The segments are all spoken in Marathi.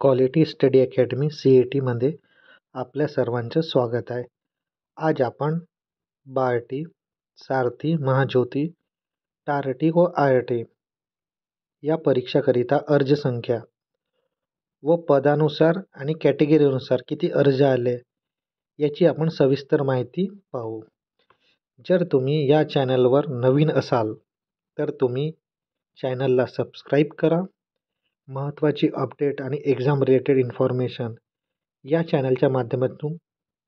क्वालिटी स्टडी अकॅडमी CATमध्ये आपल्या सर्वांचं स्वागत आहे. आज आपण बार्टी, सारथी, महाज्योती, टार्टी व आरटी या परीक्षाकरिता अर्जसंख्या व पदानुसार आणि कॅटेगरीनुसार किती अर्ज आले याची आपण सविस्तर माहिती पाहू. जर तुम्ही या चॅनलवर नवीन असाल तर तुम्ही चॅनलला सबस्क्राईब करा. महत्त्वाची अपडेट आणि एक्झाम रिलेटेड इन्फॉर्मेशन या चॅनलच्या माध्यमातून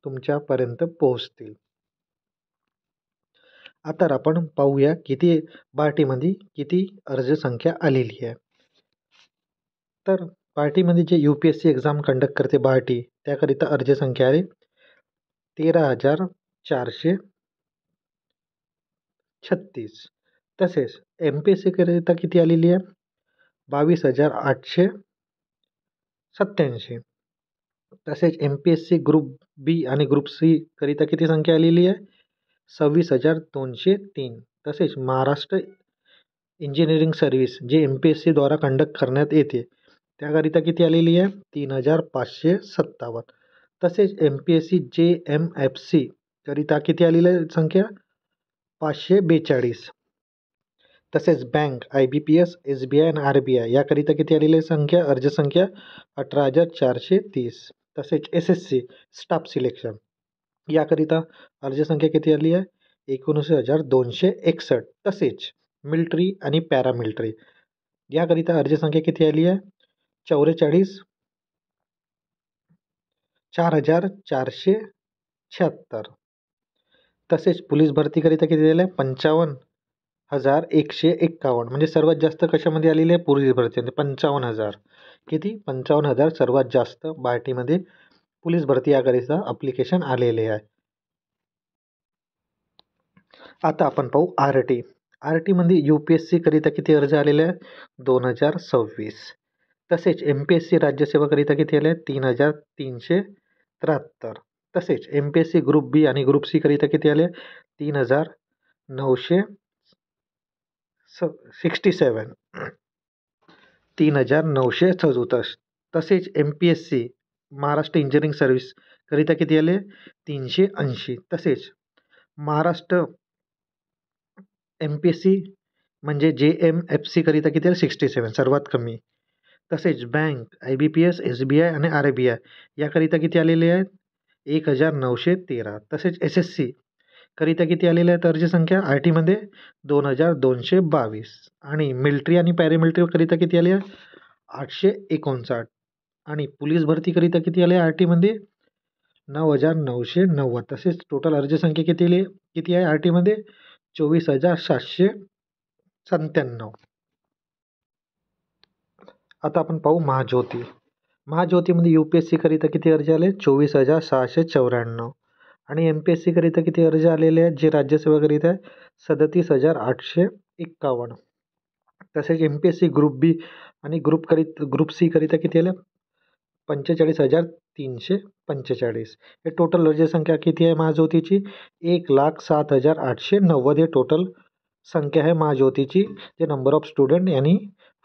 तुमच्यापर्यंत पोहोचतील. आता आपण पाहूया बार्टीमध्ये किती अर्जसंख्या आलेली आहे. तर बार्टीमध्ये जे UPSC एक्झाम कंडक्ट करते बार्टी, त्याकरिता अर्जसंख्या आहे 13,436. तसेच MPSC करिता किती आलेली आहे 22,887. तसेच MPSC ग्रुप B आणि ग्रुप C करिता किती संख्या आलेली आहे 26,203. तसेच महाराष्ट्र इंजिनिअरिंग सर्व्हिस जे MPSC द्वारा कंडक्ट करण्यात येते त्याकरिता किती आलेली आहे 3,557. तसेच MPSC JMFC करिता किती आलेली आहे संख्या 542. तसेच बँक IBPS SBI आणि RBI याकरिता किती आलेली संख्या अर्जसंख्या 18,430. तसेच SSC स्टाफ सिलेक्शन याकरिता अर्जसंख्या किती आली आहे 19,261. तसेच मिलिटरी आणि पॅरामिलिटरी याकरिता अर्जसंख्या किती आली आहे 4,476. तसेच पोलीस भरतीकरिता किती दिलं आहे 55,151. म्हणजे सर्वात जास्त कशामध्ये आलेली आहे पोलीस भरती 55,000. किती 55,000 सर्वात जास्त बार्टीमध्ये पोलीस भरती याकरिता ॲप्लिकेशन आलेले आहे. आता आपण पाहू आरटीमध्ये UPSC करिता किती अर्ज आलेले आहे 2,026. तसेच MPSC राज्यसेवाकरिता किती आले 3,373. तसेच MPSC ग्रुप B आणि ग्रुप C करिता किती आले 3,967. 3,967. तसेच MPSC महाराष्ट्र इंजिनिअरिंग सर्व्हिस करिता किती आले 380. तसेच महाराष्ट्र MPSC म्हणजे JMFC करिता किती आले 67 सर्वात कमी. तसेच बँक IBPS SBI आणि RBI याकरिता किती आलेले आहेत 1,913. तसेच SSC करिता किती आलेले आहेत अर्जसंख्या RTमध्ये 2,222. आणि मिलिटरी आणि पॅरामिलिटरी करिता किती आले 859. आणि पोलीस भरतीकरिता किती आले RTमध्ये 9,990. तसेच टोटल अर्जसंख्या किती आहे RTमध्ये 24,797. आता आपण पाहू महाज्योतीमध्ये UPSC करिता किती अर्ज आले 24,694. आणि MPSC करिता किती अर्ज आलेले आहेत जे राज्यसेवाकरिता आहे 37,851. तसेच MPSC ग्रुप B आणि ग्रुप C करिता किती आले 45,345. हे टोटल अर्जसंख्या किती आहे महाज्योतीची 1,07,890. हे टोटल संख्या आहे महाज्योतीची जे नंबर ऑफ स्टुडंट यांनी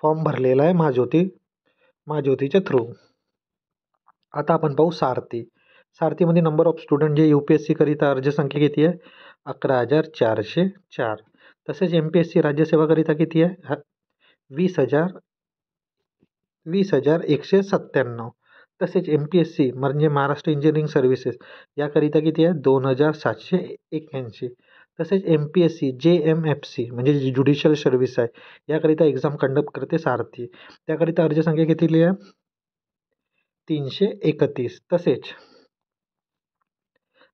फॉर्म भरलेला आहे महाज्योतीच्या थ्रू. आता आपण पाहू सारथीमध्ये नंबर ऑफ स्टुडंट जे UPSC करिता अर्जसंख्या किती आहे 11,404. तसेच MPSC राज्यसेवाकरिता किती आहे 20,197. तसेच MPSC म्हणजे महाराष्ट्र इंजिनिअरिंग सर्व्हिसेस याकरिता किती आहे 2,781. तसेच MPSC JMFC म्हणजे ज्युडिशियल सर्व्हिस आहे याकरिता एक्झाम कंडक्ट करते सारथी त्याकरिता अर्जसंख्या किती आहे 331. तसेच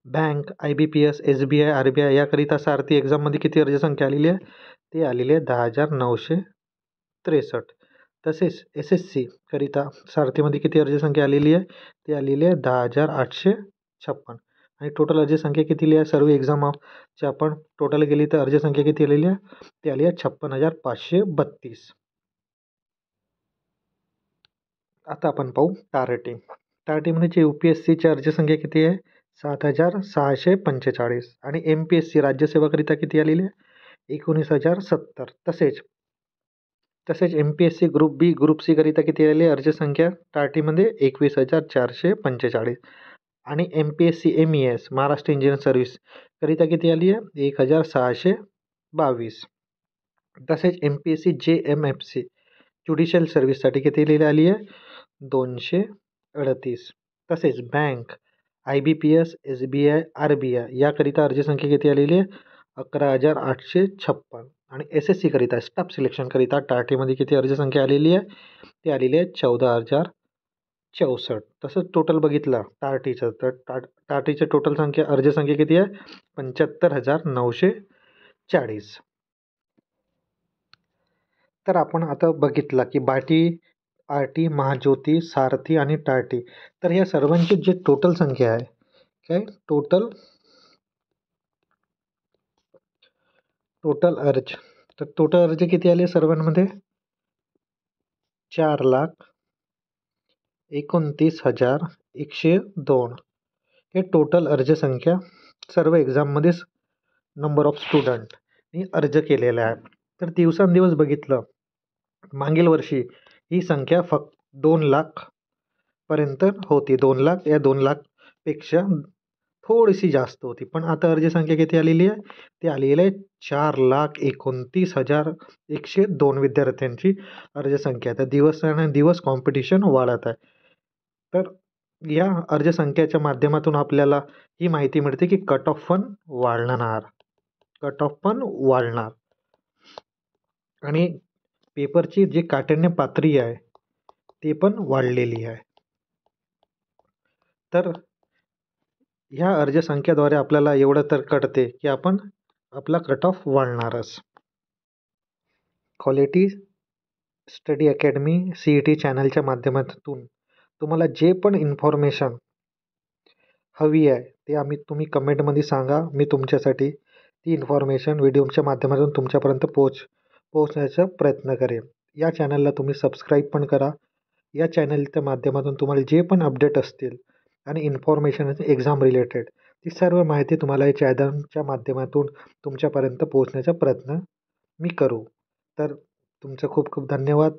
बँक IBPS SBI RBI याकरिता सारथी एक्झाममध्ये किती अर्जसंख्या आलेली आहे ते आलेली आहे 10,963. तसेच SSC करिता सारथीमध्ये किती अर्जसंख्या आलेली आहे ती आलेली आहे 10,856. आणि टोटल अर्जसंख्या किती आहे सर्व एक्झामची आपण टोटल केली तर अर्जसंख्या किती आलेली आहे ती आली आहे 56,532. आता आपण पाहू टार्टीमध्ये UPSCची अर्जसंख्या किती आहे 7,645. आणि MPSC राज्यसेवाकरिता किती आलेली आहे 19,070. तसेच तसेच MPSC ग्रुप बी ग्रुप सी करिता किती आलेली आहे अर्जसंख्या टार्टीमध्ये 21,445 आणि MPSC MES Maharashtra engineering service करिता किती आली आहे 1,622. तसेच MPSC JMFC ज्युडिशियल सर्व्हिससाठी किती लिहिली आली आहे 238. तसेच बँक IBPS SBI RBI याकरिता अर्जसंख्या किती आलेली आहे 11,856 आणि SSC करिता स्टाफ सिलेक्शन करिता टार्टीमध्ये किती अर्जसंख्या आलेली आहे ती आलेली आहे 14,064. तसंच टोटल बघितलं टार्टीचं तर टार्टीचं टोटल संख्या अर्जसंख्या किती आहे 75,940. तर आपण आता बघितलं की बाटी आरटी महाज्योती सारथी आणि टार्टी तर या सर्वांची जी टोटल संख्या आहे काय टोटल अर्ज तर टोटल अर्ज किती आले सर्वांमध्ये 4,29,102 हे टोटल अर्जसंख्या सर्व एक्झाममध्येच नंबर ऑफ स्टुडंटनी अर्ज केलेला आहे. तर दिवसांदिवस बघितलं मागील वर्षी ही संख्या फक्त 2,00,000पर्यंत होती. 2,00,000 या 2,00,000पेक्षा थोडीशी जास्त होती. पण आता अर्जसंख्या किती आलेली आहे ती आलेली आहे 4,29,102 विद्यार्थ्यांची अर्जसंख्या. तर दिवस कॉम्पिटिशन वाढत आहे. तर या अर्जसंख्येच्या माध्यमातून आपल्याला ही माहिती मिळते की कट ऑफ पण वाढणार आणि पेपरची जी काठिण्य पातळी आहे ती पण वाढलेली आहे. तर ह्या अर्जसंख्येद्वारे आपल्याला एवढं तर कळते की आपला कट ऑफ वाढणारच. क्वालिटी स्टडी अकॅडमी CET चॅनलच्या माध्यमातून तुम्हाला जे पण इन्फॉर्मेशन हवी आहे ते तुम्ही कमेंटमध्ये सांगा. मी तुमच्यासाठी ती इन्फॉर्मेशन व्हिडिओच्या माध्यमातून तुमच्यापर्यंत पोहोचण्याचा प्रयत्न करेन. या चॅनलला तुम्ही सबस्क्राईब पण करा. या चॅनलच्या माध्यमातून तुम्हाला जे पण अपडेट असतील आणि इन्फॉर्मेशन एक्झाम रिलेटेड ती सर्व माहिती तुम्हाला या चॅनलच्या माध्यमातून तुमच्यापर्यंत पोहोचण्याचा प्रयत्न मी करू. तर तुमचं खूप खूप धन्यवाद.